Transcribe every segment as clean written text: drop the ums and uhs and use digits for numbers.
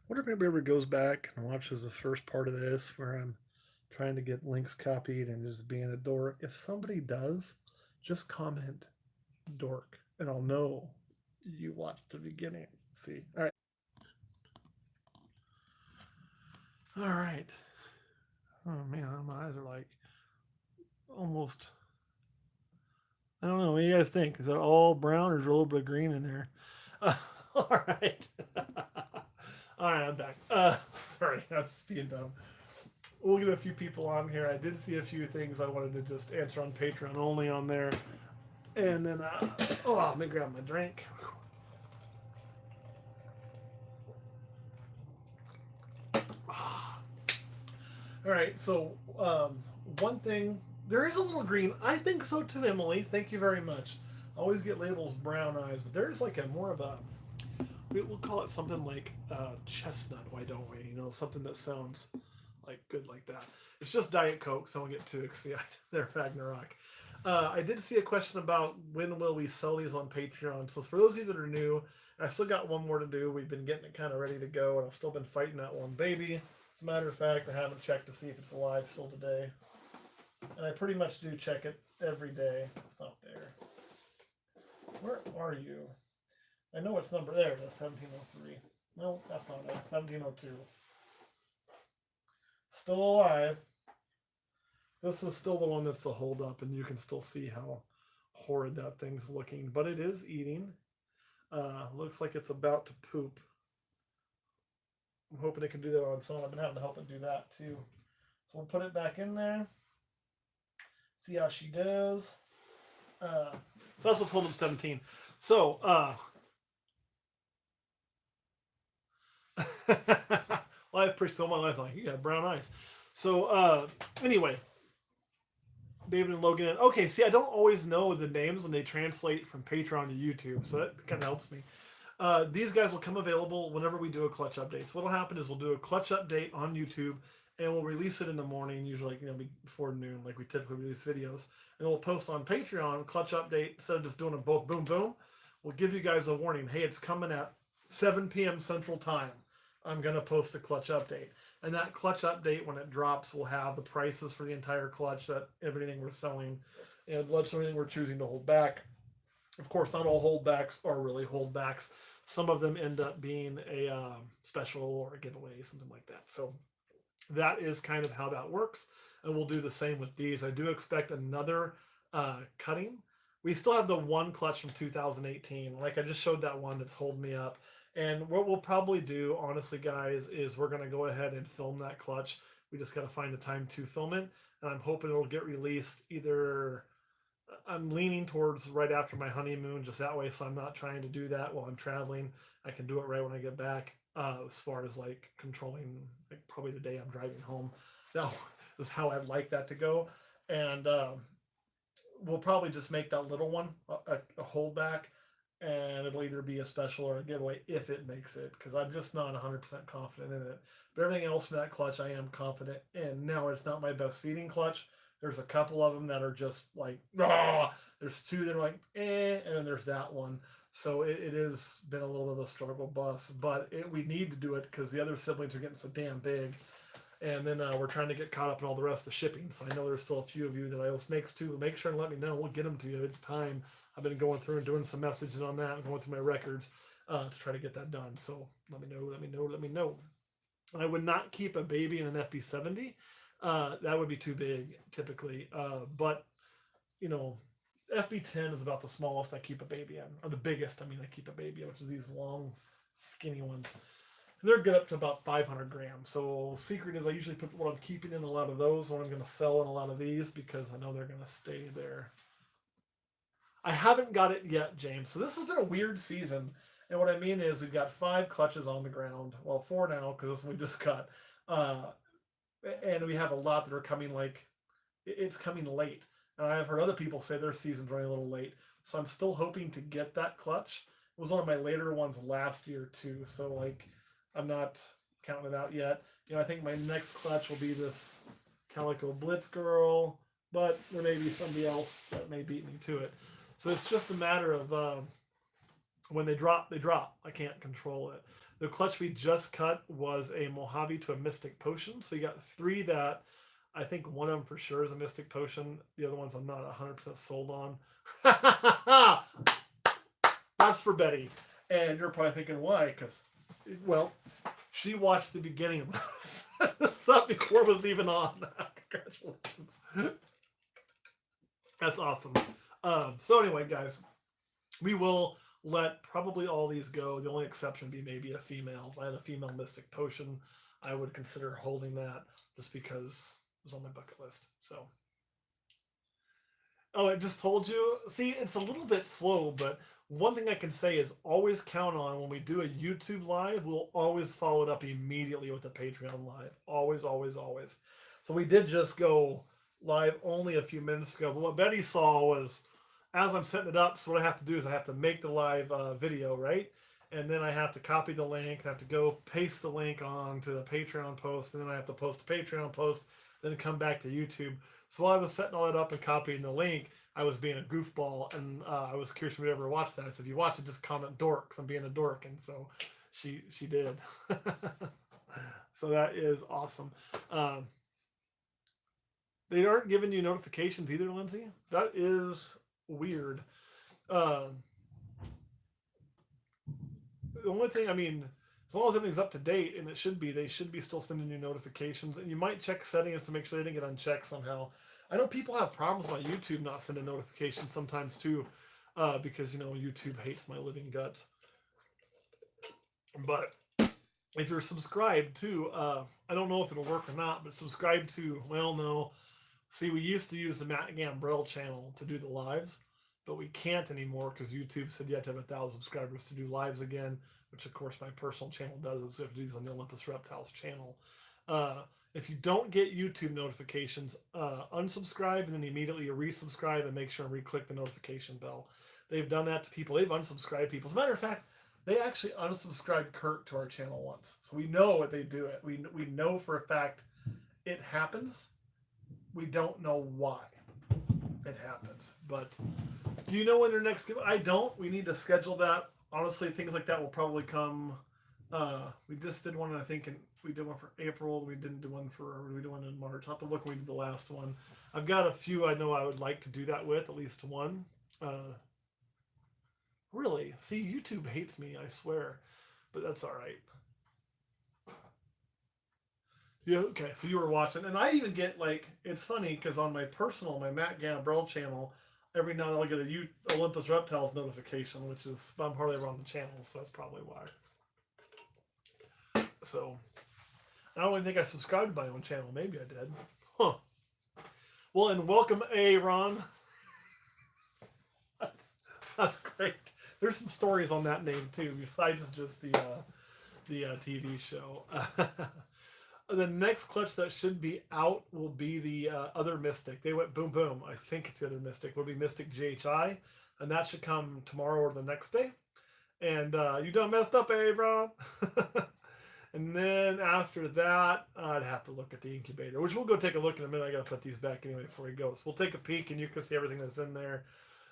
wonder if anybody ever goes back and watches the first part of this where I'm trying to get links copied and just being a dork. If somebody does, just comment dork and I'll know you watched the beginning. See? All right. Oh man, my eyes are like almost. I don't know. What do you guys think? Is that all brown or is there a little bit of green in there? All right. All right, I'm back. Sorry, that's being dumb. We'll get a few people on here. I did see a few things I wanted to just answer on Patreon only on there. And then, let me grab my drink. All right, so one thing, there is a little green. I think so too, Emily. Thank you very much. I always get labels brown eyes, but there's like a more of a, we'll call it something like chestnut. Why don't we? You know, something that sounds like good like that. It's just Diet Coke, so don't get too excited. There, Ragnarok. I did see a question about when will we sell these on Patreon. So for those of you that are new, I still got one more to do. We've been getting it kind of ready to go, and I've still been fighting that one baby. As a matter of fact, I haven't checked to see if it's alive still today, and I pretty much do check it every day. It's not there. Where are you? I know it's number there. It is 1703. No, that's not it. 1702. Still alive. This is still the one that's the hold up, and you can still see how horrid that thing's looking. But it is eating. Looks like it's about to poop. I'm hoping it can do that on its own. I've been having to help it do that too. So we'll put it back in there. See how she does. So that's what's holding up 17. So, well, I've preached all my life like you got brown eyes. So, anyway, David and Logan. Okay, see, I don't always know the names when they translate from Patreon to YouTube, so that kind of helps me. These guys will come available whenever we do a clutch update. So what'll happen is we'll do a clutch update on YouTube, and we'll release it in the morning, usually before noon, like we typically release videos. And we'll post on Patreon clutch update instead of just doing them both boom boom. We'll give you guys a warning. Hey, it's coming at 7 p.m. Central Time. I'm gonna post a clutch update, and that clutch update when it drops will have the prices for the entire clutch, that everything we're selling, and everything we're choosing to hold back. Of course, not all holdbacks are really holdbacks. Some of them end up being a special or a giveaway, something like that. So that is kind of how that works. And we'll do the same with these. I do expect another cutting. We still have the one clutch from 2018. Like I just showed that one that's holding me up. And what we'll probably do, honestly, guys, is we're going to go ahead and film that clutch. We just got to find the time to film it. And I'm hoping it'll get released either. I'm leaning towards right after my honeymoon, just that way, so I'm not trying to do that while I'm traveling. I can do it right when I get back. As far as like controlling, like probably the day I'm driving home, that is how I'd like that to go. And we'll probably just make that little one a holdback, and it'll either be a special or a giveaway if it makes it, because I'm just not 100% confident in it. But everything else in that clutch, I am confident in. Now, it's not my best feeding clutch. There's a couple of them that are just like, ah. There's two that are like, and then there's that one. So it has been a little bit of a struggle bus, but we need to do it because the other siblings are getting so damn big, and then we're trying to get caught up in all the rest of the shipping. So I know there's still a few of you that I owe snakes to. Make sure and let me know. We'll get them to you. It's time. I've been going through and doing some messaging on that and going through my records to try to get that done. So let me know. Let me know. Let me know. I would not keep a baby in an FB70. That would be too big typically. But you know, FB10 is about the smallest I keep a baby in, or the biggest. I mean, I keep a baby in, which is these long, skinny ones. They're good up to about 500 grams. So secret is I usually put what I'm keeping in a lot of those, what I'm going to sell in a lot of these, because I know they're going to stay there. I haven't got it yet, James. So this has been a weird season. And what I mean is we've got 5 clutches on the ground. Well, 4 now because this one we just cut. Uh, and we have a lot that are coming like it's coming late. And I've heard other people say their season's running a little late. So I'm still hoping to get that clutch. It was one of my later ones last year too. So like I'm not counting it out yet. I think my next clutch will be this Calico Blitz Girl, but there may be somebody else that may beat me to it. So it's just a matter of when they drop, they drop. I can't control it. The clutch we just cut was a Mojave to a Mystic Potion. So we got 3 that I think one of them for sure is a Mystic Potion. The other ones I'm not 100% sold on. That's for Betty. And you're probably thinking, why? Because, well, she watched the beginning of this up before it was even on. Congratulations. That's awesome. So anyway, guys, we will let probably all these go. The only exception would be maybe a female. If I had a female Mystic Potion, I would consider holding that just because it was on my bucket list. So, oh, I just told you. See, it's a little bit slow, but one thing I can say is always count on when we do a YouTube live, we'll always follow it up immediately with a Patreon live. Always, always, always. So we did just go live only a few minutes ago, but what Betty saw was as I'm setting it up, so what I have to do is I have to make the live video, right? And then I have to copy the link, I have to go paste the link onto the Patreon post, and then I have to post a Patreon post, then come back to YouTube. So while I was setting all that up and copying the link, I was being a goofball, and I was curious if you'd ever watch that. I said, if you watch it, just comment dork, because I'm being a dork. And so she did. So that is awesome. They aren't giving you notifications either, Lindsay. That is weird. The only thing, I mean, as long as everything's up to date, and it should be, they should be still sending you notifications. And you might check settings to make sure they didn't get unchecked somehow. I know people have problems with my YouTube not sending notifications sometimes too, because, you know, YouTube hates my living guts. But if you're subscribed to, I don't know if it'll work or not, but subscribe to, well, no. See, we used to use the Matt Gambrell channel to do the lives, but we can't anymore because YouTube said you have to have 1,000 subscribers to do lives again, which of course my personal channel does. So we have to do these on the Olympus Reptiles channel. If you don't get YouTube notifications, unsubscribe and then immediately resubscribe and make sure and re-click the notification bell. They've done that to people. They've unsubscribed people. As a matter of fact, they actually unsubscribed Kurt to our channel once. So we know what they do. It. We know for a fact it happens. We don't know why it happens. But do you know when your next giveaway? I don't. We need to schedule that. Honestly, things like that will probably come. We just did one, I think, we did one for April. We didn't do one for, we did one in March. I'll have to look when we did the last one. I've got a few I know I would like to do that with, at least one. Really? See, YouTube hates me, I swear. But that's all right. Yeah, okay, so you were watching. And I even get, like, it's funny because on my personal, my Matt Gambrell channel, every now and then I'll get a Olympus Reptiles notification, which is, I'm hardly ever on the channel, so that's probably why. So, I don't even think I subscribed to my own channel. Maybe I did. Huh. Well, and welcome, Aaron. That's great. There's some stories on that name, too, besides just the TV show. The next clutch that should be out will be the other Mystic. They went boom, boom. I think it's the other Mystic. Will be Mystic GHI, and that should come tomorrow or the next day. And you done messed up, Aaron. And then after that, I'd have to look at the incubator, which we'll go take a look in a minute. I got to put these back anyway before we go. So we'll take a peek, and you can see everything that's in there.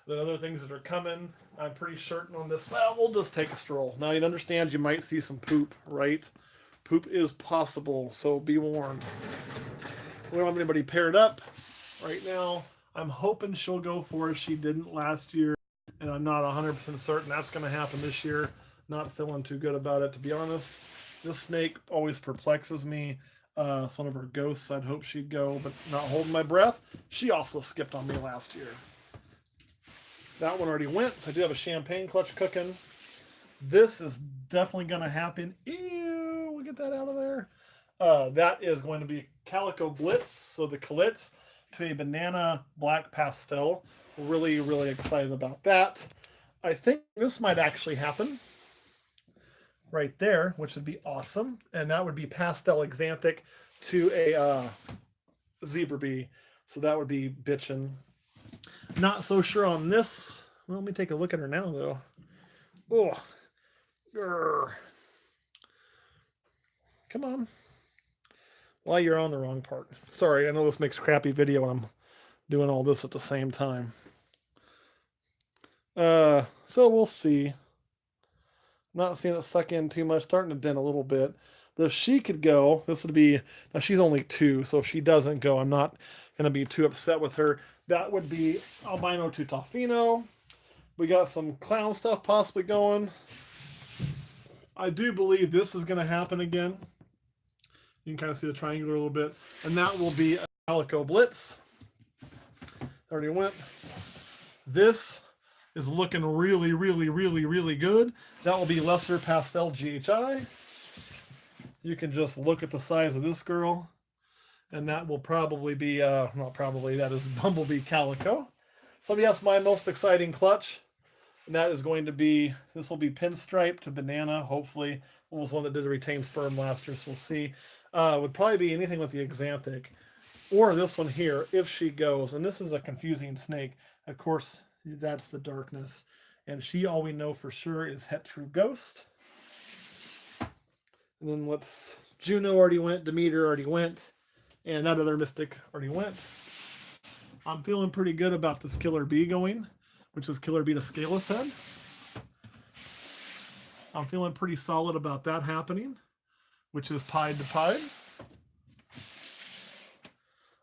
The other things that are coming, I'm pretty certain on this. Well, we'll just take a stroll. Now, you understand you might see some poop, right? Poop is possible, so be warned. We don't have anybody paired up right now. I'm hoping she'll go for it. She didn't last year, and I'm not 100% certain that's going to happen this year. Not feeling too good about it, to be honest. This snake always perplexes me. It's one of her ghosts. I'd hope she'd go, but not holding my breath. She also skipped on me last year. That one already went, so I do have a champagne clutch cooking. This is definitely going to happen. Ew, we'll get that out of there. That is going to be Calico Blitz, so the Calitz to a banana black pastel. Really, really excited about that. I think this might actually happen right there, which would be awesome. And that would be pastel xanthic to a zebra bee. So that would be bitchin'. Not so sure on this. Well, let me take a look at her now, though. Oh, grr. Come on. Well, you're on the wrong part. Sorry, I know this makes crappy video when I'm doing all this at the same time. So we'll see. Not seeing it suck in too much, starting to dent a little bit. But if she could go, this would be, now she's only 2, so if she doesn't go, I'm not going to be too upset with her. That would be Albino to Tofino. We got some clown stuff possibly going. I do believe this is going to happen again. You can kind of see the triangular a little bit. And that will be a Calico Blitz. Already went. This is looking really, really, really, really good. That will be Lesser Pastel GHI. You can just look at the size of this girl. And that will probably be, not probably, that is Bumblebee Calico. So yes, my most exciting clutch. And that is going to be, this will be Pinstripe to Banana, hopefully. What was one that did the retained sperm last year, so we'll see. Would probably be anything with the Exanthic. Or this one here, if she goes. And this is a confusing snake. Of course, that's the darkness. And she, all we know for sure, is Het True Ghost. And then what's Juno already went, Demeter already went, and that other Mystic already went. I'm feeling pretty good about this Killer Bee going, which is Killer Bee to Scaleless Head. I'm feeling pretty solid about that happening, which is Pied to Pied.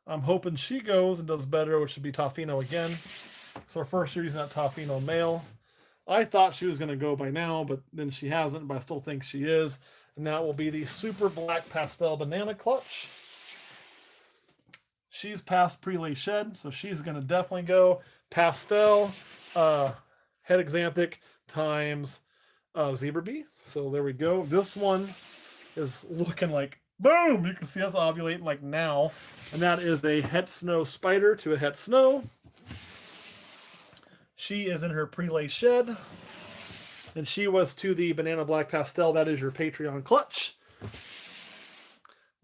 I'm hoping she goes and does better, which should be Tofino again. So our first year using that Tofino male. I thought she was going to go by now, but then she hasn't, but I still think she is. And that will be the Super Black Pastel Banana Clutch. She's past Prelay Shed, so she's going to definitely go. Pastel, Het Exanthic times Zebra Bee. So there we go. This one is looking like, boom! You can see us ovulating like now. And that is a Het Snow Spider to a Het Snow. She is in her Prelay Shed. And she was to the Banana Black Pastel. That is your Patreon clutch.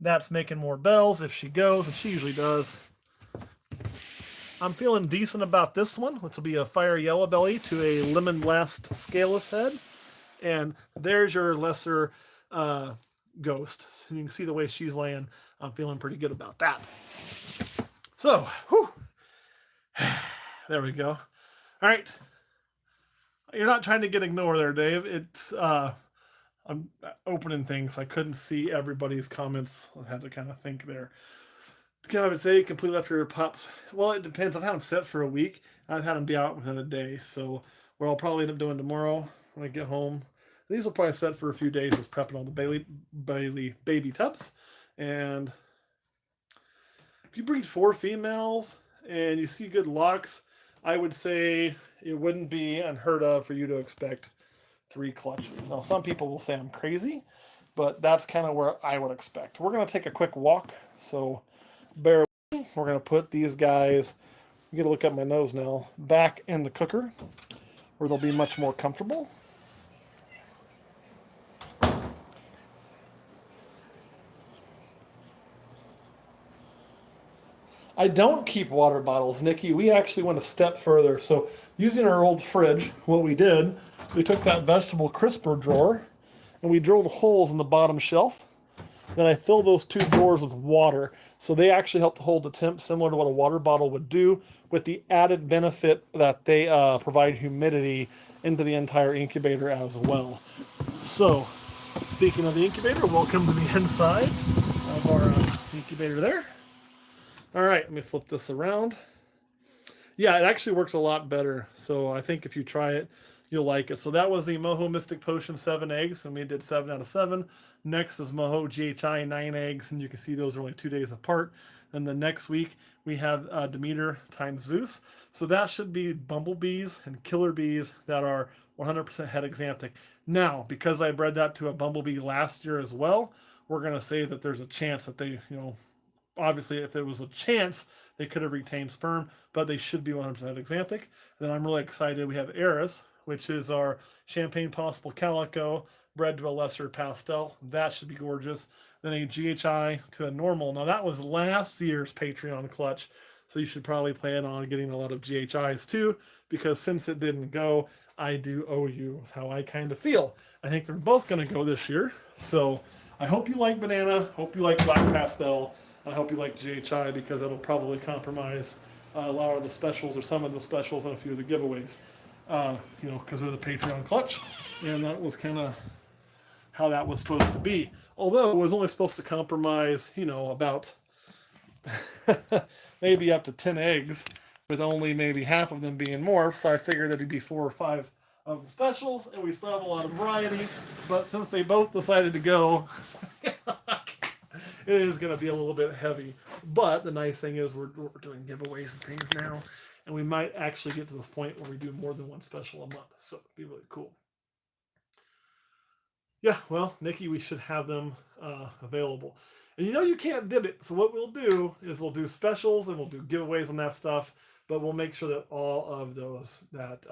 That's making more bells if she goes, and she usually does. I'm feeling decent about this one, which will be a Fire Yellow Belly to a Lemon Blast Scaleless Head. And there's your lesser Ghost. And you can see the way she's laying. I'm feeling pretty good about that. So, whew. There we go. All right. You're not trying to get ignored there, Dave. It's I'm opening things. I couldn't see everybody's comments. I had to kind of think there. I would say completely after your pups. Well, it depends. I've had them set for a week. I've had them be out within a day. So what I'll probably end up doing tomorrow when I get home. These will probably set for a few days. Is prepping all the Bailey baby tubs. And if you breed 4 females and you see good locks, I would say it wouldn't be unheard of for you to expect 3 clutches. Now, some people will say I'm crazy, but that's kind of where I would expect. We're going to take a quick walk, so bear with me. We're going to put these guys, you get to look at my nose now, back in the cooker where they'll be much more comfortable. I don't keep water bottles, Nikki. We actually went a step further. So using our old fridge, what we did, we took that vegetable crisper drawer and we drilled holes in the bottom shelf. Then I filled those 2 drawers with water. So they actually help to hold the temp similar to what a water bottle would do, with the added benefit that they provide humidity into the entire incubator as well. So speaking of the incubator, welcome to the insides of our incubator there. All right, let me flip this around. Yeah, it actually works a lot better. So I think if you try it, you'll like it. So that was the Moho Mystic Potion 7 eggs, and we did 7 out of 7. Next is Moho GHI 9 eggs, and you can see those are only 2 days apart. And the next week we have Demeter times Zeus. So that should be bumblebees and killer bees that are 100% Het Exanthic. Now, because I bred that to a bumblebee last year as well, we're going to say that there's a chance that they, obviously, if there was a chance, they could have retained sperm, but they should be 100% Exanthic. And then I'm really excited. We have Eris, which is our Champagne Possible Calico, bred to a lesser pastel. That should be gorgeous. Then a GHI to a normal. Now, that was last year's Patreon clutch, so you should probably plan on getting a lot of GHIs too, because since it didn't go, I do owe you, is how I kind of feel. I think they're both going to go this year. So I hope you like Banana, hope you like Black Pastel, I hope you like GHI, because it'll probably compromise a lot of the specials or some of the specials and a few of the giveaways. because of the Patreon clutch, and that was kind of how that was supposed to be. Although it was only supposed to compromise, about maybe up to 10 eggs, with only maybe half of them being morphs. So I figured that'd be 4 or 5 of the specials, and we still have a lot of variety. But since they both decided to go, it is going to be a little bit heavy. But the nice thing is we're doing giveaways and things now, and we might actually get to this point where we do more than one special a month. So it'd be really cool. Yeah, well, Nikki, we should have them available. And you can't dib it. So what we'll do is we'll do specials and we'll do giveaways on that stuff. But we'll make sure that all of those that,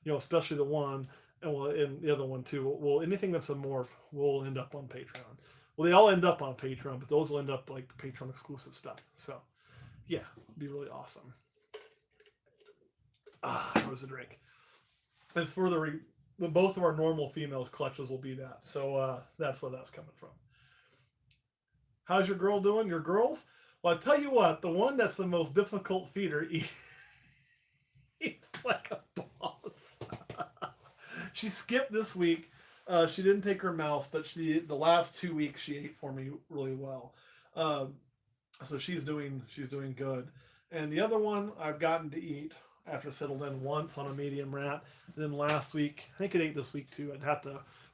especially the one and the other one too, will anything that's a morph will end up on Patreon. Well, they all end up on Patreon, but those will end up like Patreon exclusive stuff. So, yeah, it'd be really awesome. That was a drink. As for both of our normal female clutches will be that. So that's where that's coming from. How's your girl doing? Your girls? Well, I tell you what, the one that's the most difficult feeder eats like a boss. She skipped this week. She didn't take her mouse, but the last 2 weeks she ate for me really well. So she's doing good. And the other one I've gotten to eat after settled in once on a medium rat. And then last week, I think it ate this week too.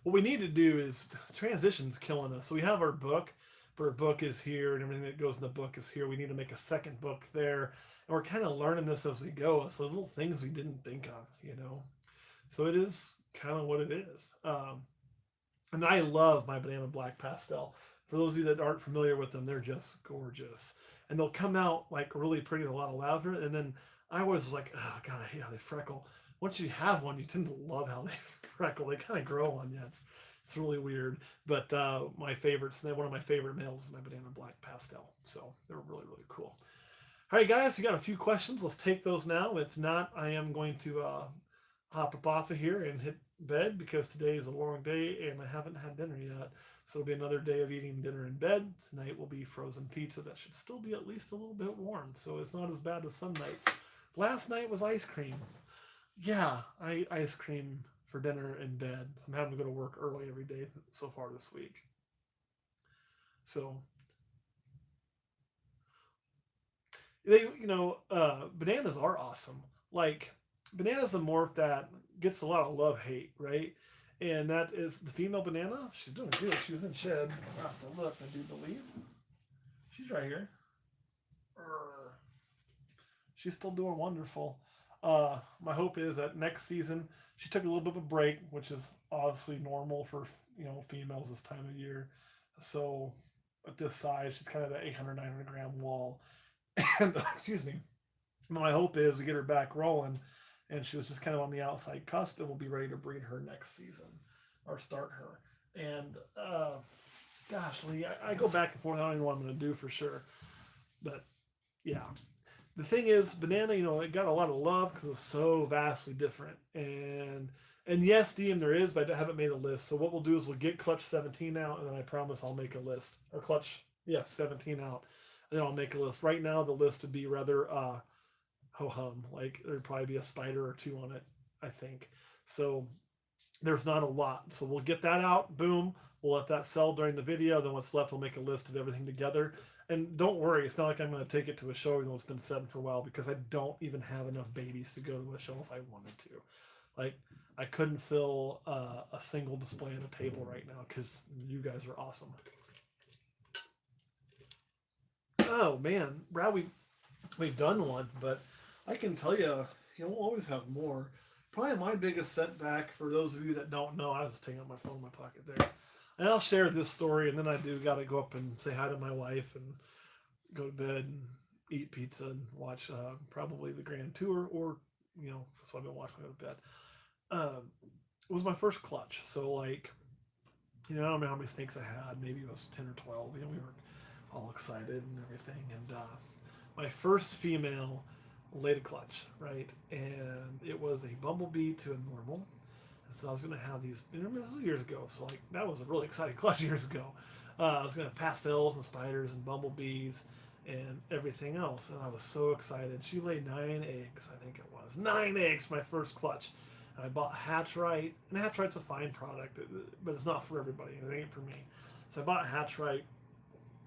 What we need to do is transition's killing us. So we have our book, but our book is here and everything that goes in the book is here. We need to make a second book there. And we're kind of learning this as we go. So little things we didn't think of, So it is kind of what it is. And I love my Banana Black Pastel. For those of you that aren't familiar with them, they're just gorgeous. And they'll come out like really pretty with a lot of lavender. And then I was like, oh, God, I hate how they freckle. Once you have one, you tend to love how they freckle. They kind of grow on you. It's really weird. But one of my favorite males is my Banana Black Pastel. So they're really, really cool. All right, guys, we got a few questions. Let's take those now. If not, I am going to hop up off of here and hit bed because today is a long day and I haven't had dinner yet. So it'll be another day of eating dinner in bed. Tonight will be frozen pizza that should still be at least a little bit warm. So it's not as bad as some nights. Last night was ice cream. Yeah, I ate ice cream for dinner in bed. So I'm having to go to work early every day so far this week. So bananas are awesome. Like banana's a morph that gets a lot of love-hate, right? And that is the female banana. She's doing good. She was in shed last I looked, I do believe. She's right here. She's still doing wonderful. My hope is that next season she took a little bit of a break, which is obviously normal for females this time of year. So at this size, she's kind of the 800-900 gram wall. And excuse me. My hope is we get her back rolling, and she was just kind of on the outside cusp, and we'll be ready to breed her next season or start her. And gosh, Lee, I go back and forth. I don't even know what I'm going to do for sure, but yeah. The thing is, banana, it got a lot of love because it was so vastly different. And yes, DM there is, but I haven't made a list. So what we'll do is we'll get Clutch 17 out, and then I promise I'll make a list. Or Clutch, 17 out, and then I'll make a list. Right now, the list would be rather ho-hum. Like, there'd probably be a spider or two on it, I think. So there's not a lot. So we'll get that out. Boom. We'll let that sell during the video. Then what's left, we'll make a list of everything together. And don't worry, it's not like I'm going to take it to a show even though it's been set for a while because I don't even have enough babies to go to a show if I wanted to. Like, I couldn't fill a single display on a table right now because you guys are awesome. Oh, man. Brad, we've done one, but I can tell you, we'll always have more. Probably my biggest setback, for those of you that don't know, I was taking out my phone in my pocket there. And I'll share this story, and then I do got to go up and say hi to my wife and go to bed and eat pizza and watch probably the Grand Tour, or, so I've been watching go to bed. It was my first clutch. So, I don't know how many snakes I had. Maybe it was 10 or 12. We were all excited and everything. And my first female laid a clutch, right? And it was a bumblebee to a normal. So I was going to have these, this was years ago, so that was a really exciting clutch years ago. I was going to have pastels and spiders and bumblebees, and everything else. And I was so excited. She laid 9 eggs, I think it was. 9 eggs, my first clutch. And I bought Hatch-Rite, and Hatch-Rite's a fine product, but it's not for everybody. It ain't for me. So I bought Hatch-Rite,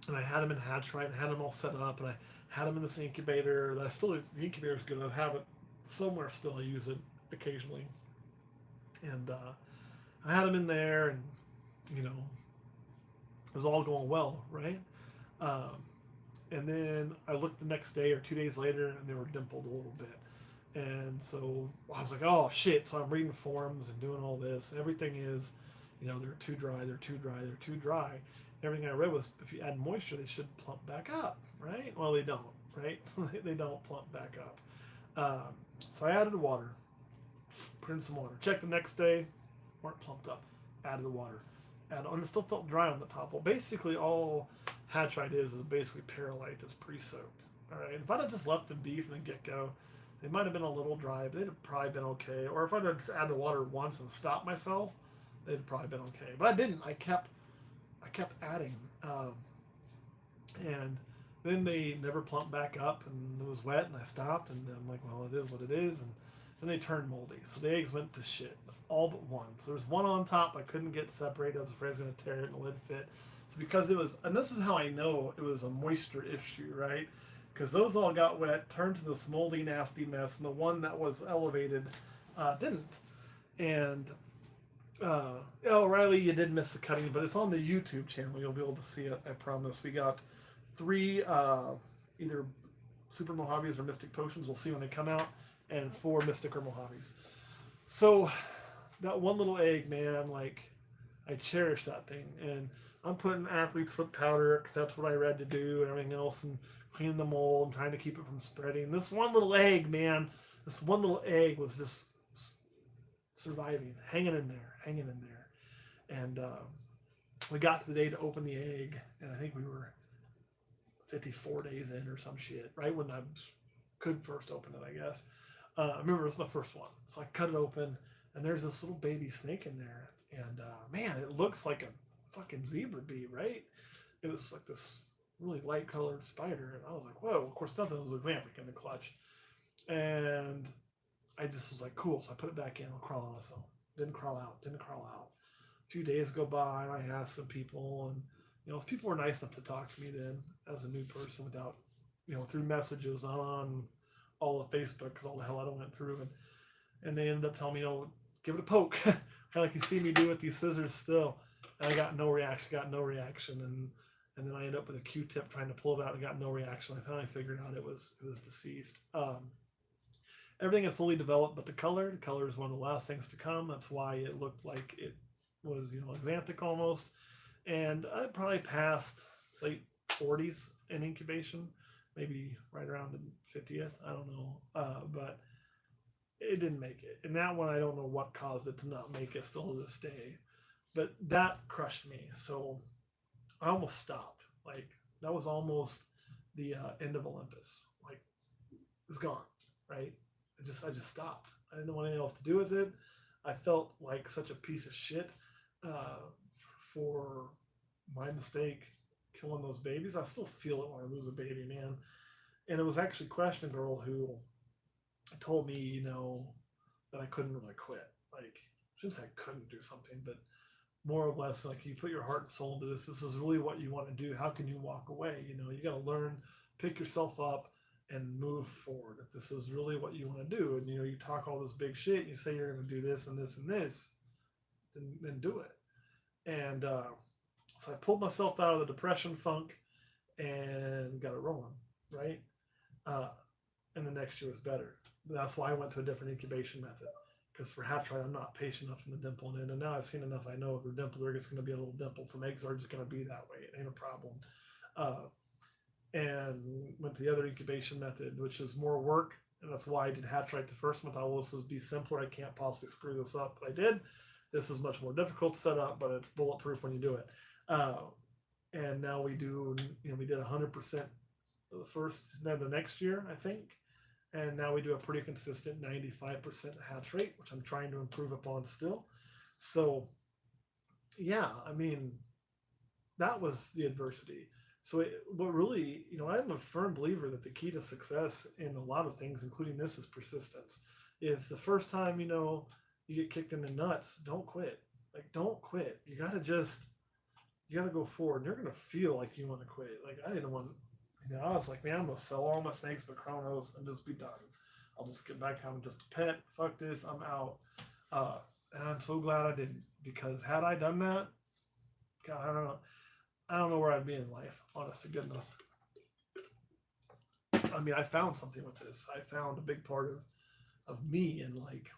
and I had them in Hatch-Rite, and had them all set up, and I had them in this incubator. That I still, the incubator's good. I have it somewhere still. I use it occasionally, and I had them in there, and you know, it was all going well, right? Um, and then I looked the next day or 2 days later, and they were dimpled a little bit. And so I was like, oh shit. So I'm reading forums and doing all this. Everything is, they're too dry, they're too dry, they're too dry. Everything I read was if you add moisture, they should plump back up, right? Well, they don't, right? They don't plump back up. So I added water, put in some water. Checked the next day, weren't plumped up. Added the water. And it still felt dry on the top. Well, basically all Hatch-Rite is basically perlite that's pre-soaked. All right. If I'd have just left them be from the get-go, they might have been a little dry, but they'd have probably been okay. Or if I'd have just added the water once and stopped myself, they'd have probably been okay. But I didn't. I kept adding, and then they never plumped back up, and it was wet, and I stopped, and I'm like, well, it is what it is, and then they turned moldy. So the eggs went to shit, all but one. So there was one on top I couldn't get separated. I was afraid I was going to tear it, and the lid fit. So because it was, and this is how I know it was a moisture issue, right? Because those all got wet, turned to this moldy, nasty mess, and the one that was elevated didn't. And Riley, you did miss the cutting, but it's on the YouTube channel. You'll be able to see it, I promise. We got 3 either Super Mojaves or Mystic Potions. We'll see when they come out. And 4 Mystic or Mojaves. So that one little egg, man, like, I cherish that thing. And I'm putting athlete's foot powder because that's what I read to do and everything else, and cleaning the mold and trying to keep it from spreading. This one little egg, man, this one little egg was just surviving, hanging in there. And we got to the day to open the egg, and I think we were 54 days in or some shit, right when I could first open it, I guess. I remember it was my first one. So I cut it open, and there's this little baby snake in there. And man, it looks like a fucking zebra bee, right? It was like this really light colored spider. And I was like, whoa, of course, nothing was xanthic in the clutch. And I just was like, cool. So I put it back in. I'll crawl on its own. Didn't crawl out. A few days go by, and I asked some people, and people were nice enough to talk to me then as a new person without, through messages, not on all of Facebook, because all the hell I went through, and they ended up telling me, give it a poke, kind of like you see me do with these scissors still. And I got no reaction, and then I ended up with a Q-tip trying to pull it out, and got no reaction. I finally figured out it was deceased. Everything had fully developed, but the color is one of the last things to come. That's why it looked like it was, xanthic almost. And I probably passed late 40s in incubation, maybe right around the 50th. I don't know. But it didn't make it. And that one, I don't know what caused it to not make it still to this day. But that crushed me. So I almost stopped. Like, that was almost the end of Olympus. Like, it's gone, right? I just stopped. I didn't know anything else to do with it. I felt like such a piece of shit for my mistake killing those babies. I still feel it when I lose a baby, man. And it was actually Question Girl who told me, that I couldn't really quit. Like, I shouldn't say I couldn't do something, but more or less, like, you put your heart and soul into this. This is really what you want to do. How can you walk away? You got to learn, pick yourself up, and move forward. If this is really what you want to do, and you talk all this big shit, you say you're going to do this and this and this, then do it. And so I pulled myself out of the depression funk and got it rolling, right? And the next year was better. That's why I went to a different incubation method. Because for Hatch-Rite, I'm not patient enough from the dimple in. And now I've seen enough. I know if they're dimpled, it's going to be a little dimple. Some eggs are just going to be that way. It ain't a problem. And went to the other incubation method, which is more work. And that's why I did Hatch-Rite the first month. I thought, well, this would be simpler. I can't possibly screw this up. But I did. This is much more difficult to set up, but it's bulletproof when you do it. And now we do, we did 100% the next year, I think. And now we do a pretty consistent 95% hatch rate, which I'm trying to improve upon still. So, yeah, I mean, that was the adversity. So what really, I'm a firm believer that the key to success in a lot of things, including this, is persistence. If the first time, you get kicked in the nuts, don't quit. Like, don't quit. You gotta go forward. You're gonna feel like you want to quit. Like, I didn't want, I was like, man, I'm gonna sell all my snakes but Chronos and just be done. I'll just get back to having just a pet. Fuck this. I'm out. Uh, and I'm so glad I didn't, because had I done that, God, I don't know. I don't know where I'd be in life, honest to goodness. I mean, I found something with this. I found a big part of me, and like,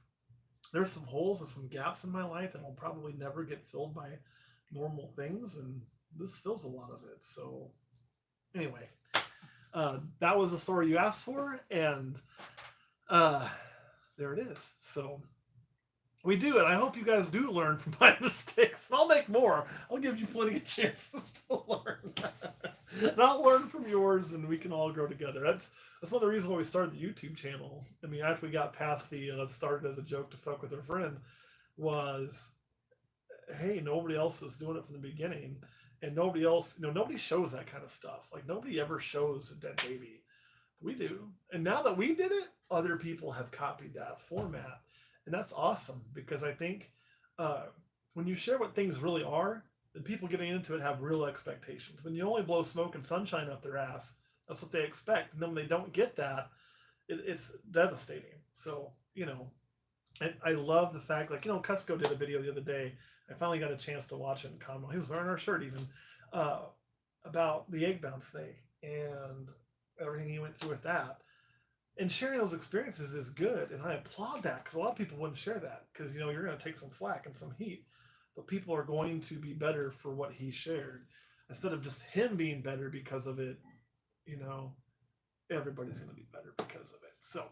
there's some holes and some gaps in my life that will probably never get filled by normal things, and this fills a lot of it. So, anyway, that was the story you asked for, and uh, there it is. So, we do it. I hope you guys do learn from my mistakes. And I'll make more. I'll give you plenty of chances to learn. And I'll learn from yours, and we can all grow together. That's one of the reasons why we started the YouTube channel. I mean, after we got past the started as a joke to fuck with our friend, was, hey, nobody else is doing it from the beginning, and nobody else, nobody shows that kind of stuff. Like, nobody ever shows a dead baby. We do, and now that we did it, other people have copied that format. And that's awesome, because I think when you share what things really are, then people getting into it have real expectations. When you only blow smoke and sunshine up their ass, that's what they expect. And then when they don't get that, it's devastating. So, I love the fact, like, Cusco did a video the other day. I finally got a chance to watch it in comment. He was wearing our shirt even, about the egg bound snake and everything he went through with that. And sharing those experiences is good, and I applaud that, because a lot of people wouldn't share that, because you're going to take some flack and some heat, but people are going to be better for what he shared instead of just him being better because of it. Everybody's going to be better because of it. So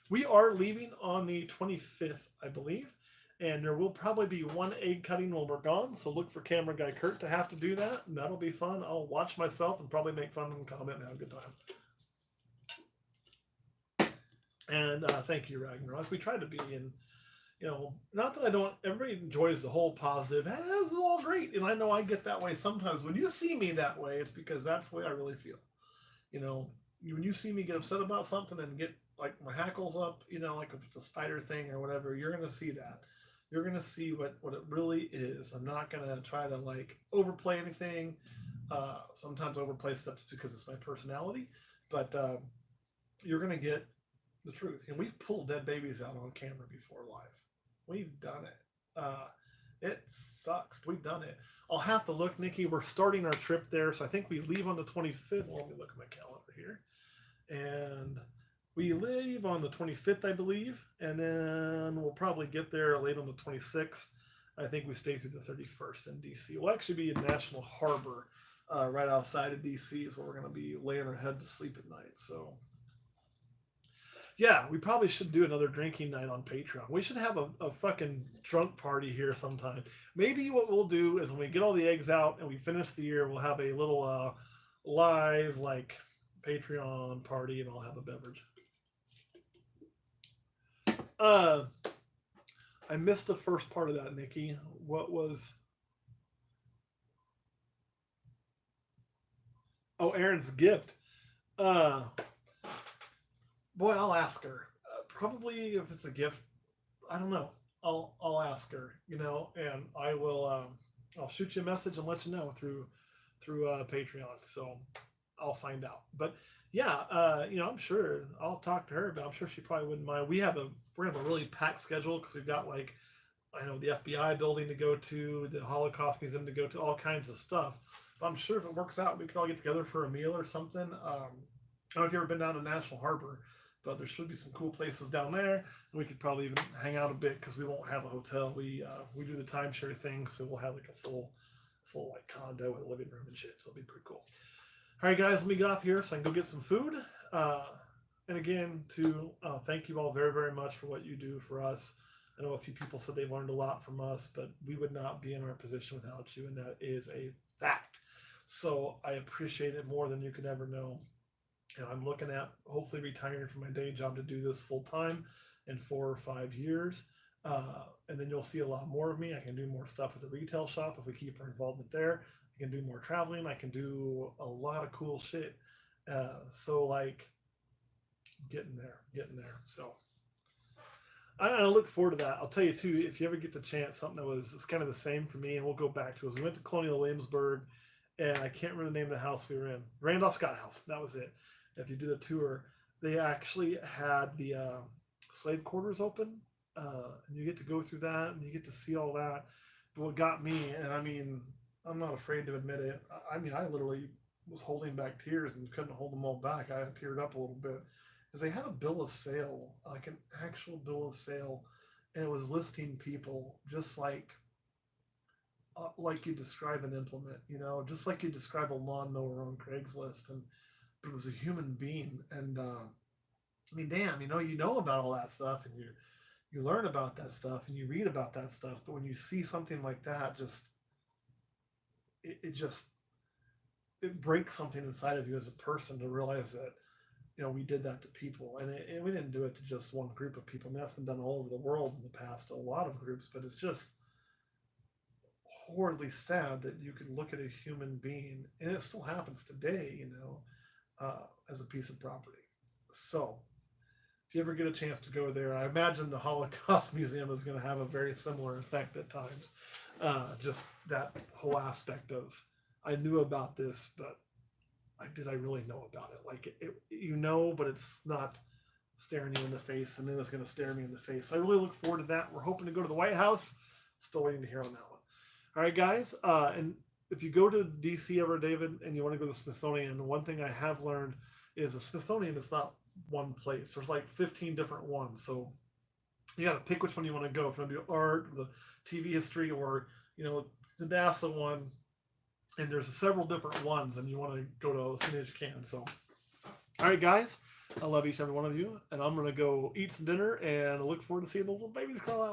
we are leaving on the 25th, I believe, and there will probably be one egg cutting while we're gone, so look for camera guy Kurt to have to do that, and that'll be fun. I'll watch myself and probably make fun and comment and have a good time. And thank you, Ragnarok. We try to be in, not that I don't, everybody enjoys the whole positive, hey, this is all great. And I know I get that way sometimes. When you see me that way, it's because that's the way I really feel. When you see me get upset about something and get like my hackles up, like if it's a spider thing or whatever, you're going to see that. You're going to see what it really is. I'm not going to try to like overplay anything. Sometimes overplay stuff because it's my personality, but you're going to get the truth. And we've pulled dead babies out on camera before live. We've done it. It sucks. We've done it. I'll have to look, Nikki. We're starting our trip there, so I think we leave on the 25th. Well, let me look at my calendar here. And we leave on the 25th, I believe, and then we'll probably get there late on the 26th. I think we stay through the 31st in DC. We'll actually be in National Harbor, right outside of DC, is where we're going to be laying our head to sleep at night. So, yeah, we probably should do another drinking night on Patreon. We should have a fucking drunk party here sometime. Maybe what we'll do is when we get all the eggs out and we finish the year, we'll have a little live, like, Patreon party, and I'll have a beverage. I missed the first part of that, Nikki. What was... Oh, Aaron's gift. Boy, I'll ask her. Probably if it's a gift, I don't know. I'll ask her, and I will. I'll shoot you a message and let you know through Patreon. So I'll find out. But yeah, I'm sure I'll talk to her. But I'm sure she probably wouldn't mind. We're gonna have a really packed schedule, because we've got, like, I know, the FBI building to go to, the Holocaust Museum to go to, all kinds of stuff. But I'm sure if it works out, we could all get together for a meal or something. I don't know if you've ever been down to National Harbor, but there should be some cool places down there. And we could probably even hang out a bit, because we won't have a hotel. We do the timeshare thing, so we'll have like a full like condo with a living room and shit. So it'll be pretty cool. All right, guys, let me get off here so I can go get some food. And again, thank you all very, very much for what you do for us. I know a few people said they learned a lot from us, but we would not be in our position without you, and that is a fact. So I appreciate it more than you could ever know. And I'm looking at hopefully retiring from my day job to do this full time in 4 or 5 years. And then you'll see a lot more of me. I can do more stuff with the retail shop if we keep our involvement there. I can do more traveling. I can do a lot of cool shit. So like getting there. So I look forward to that. I'll tell you too, if you ever get the chance, something that was it's kind of the same for me, and we'll go back to is we went to Colonial Williamsburg, and I can't remember the name of the house we were in. Randolph Scott House. That was it. If you do the tour, they actually had the slave quarters open, and you get to go through that, and you get to see all that. But what got me, and I mean, I'm not afraid to admit it. I mean, I literally was holding back tears and couldn't hold them all back. I teared up a little bit because they had a bill of sale, like an actual bill of sale, and it was listing people just like you describe an implement, you know, just like you describe a lawnmower on Craigslist, and it was a human being. And I mean, damn, you know about all that stuff, and you learn about that stuff, and you read about that stuff. But when you see something like that, just it just it breaks something inside of you as a person to realize that we did that to people, and we didn't do it to just one group of people. I mean, that's been done all over the world in the past, a lot of groups, but it's just horribly sad that you can look at a human being, and it still happens today, as a piece of property. So, if you ever get a chance to go there, I imagine the Holocaust Museum is going to have a very similar effect at times. Just that whole aspect of, I knew about this, but did I really know about it? Like, but it's not staring you in the face, and then it's going to stare me in the face. So I really look forward to that. We're hoping to go to the White House. Still waiting to hear on that one. All right, guys. And if you go to DC ever, David, and you want to go to the Smithsonian, one thing I have learned is the Smithsonian is not one place. There's like 15 different ones. So you got to pick which one you want to go. If you want to do art, the TV history, or, the NASA one. And there's several different ones, and you want to go to as soon as you can. So, all right, guys. I love each and every one of you, and I'm going to go eat some dinner, and I look forward to seeing those little babies crawl out.